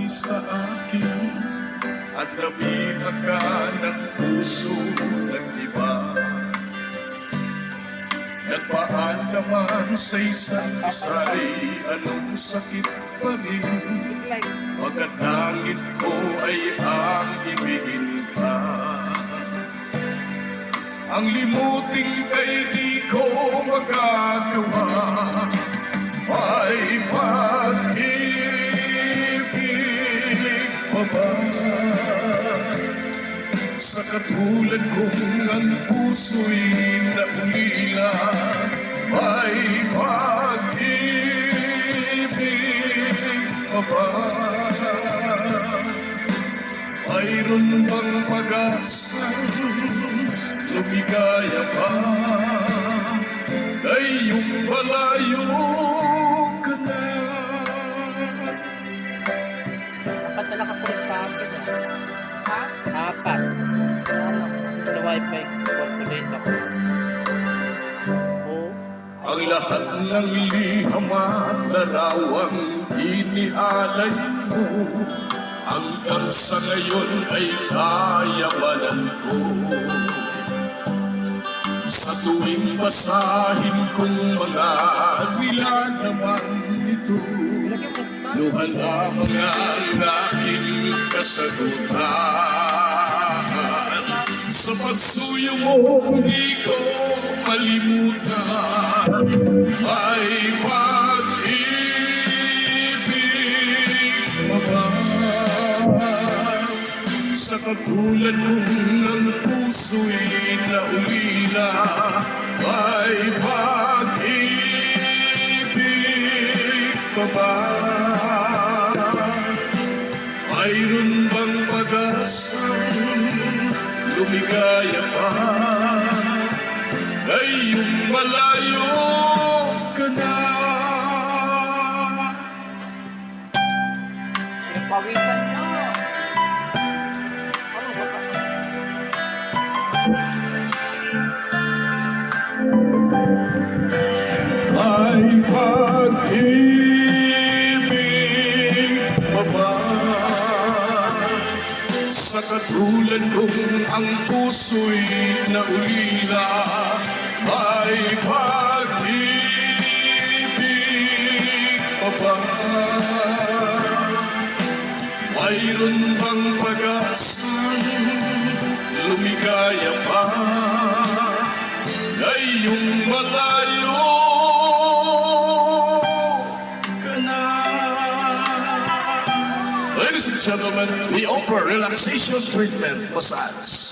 bumati sa akin at nabihag ka ng puso ng iba. Nagpaalaman sa isa't isa'y anong sakit pa rin, pagkat langit ko ay ang ibigin ka. Ang limutin kay di ko magagawa, may pag-ibig pa ba? Sa katulad kong ang puso'y naulila, may pag-ibig pa ba? Mayroon bang pag-asa, lumigaya pa, ngayong malayo ka na? Apat na nakapulit sa akin. Ha? Apat. Sa wifi, calculate ako. Oo. Ang lahat ng liham at larawang inialay mo, hanggang sa ngayon ay kayamanan ko. Sa tuwing basahin kong mga nilalaman nito, luha lamang ang aking kasagutan. Sa pagsuyo mo, hindi ko malimutan, may pag-ibig pa ba? Sa katulad kong ang puso'y naulila, may pag-ibig pa ba? Mayroon bang pag-asang lumigaya pa, ngayong malayo ka na? Pinapawisan mo. Ano ba ka? May pag-ibig pa ba? Sa katulad kong ang puso'y naulila, may pag-ibig pa ba? Mayroon bang pag-asang lumigaya pa, ngayong malayo ka na? Ladies and gentlemen, we offer relaxation treatment massage.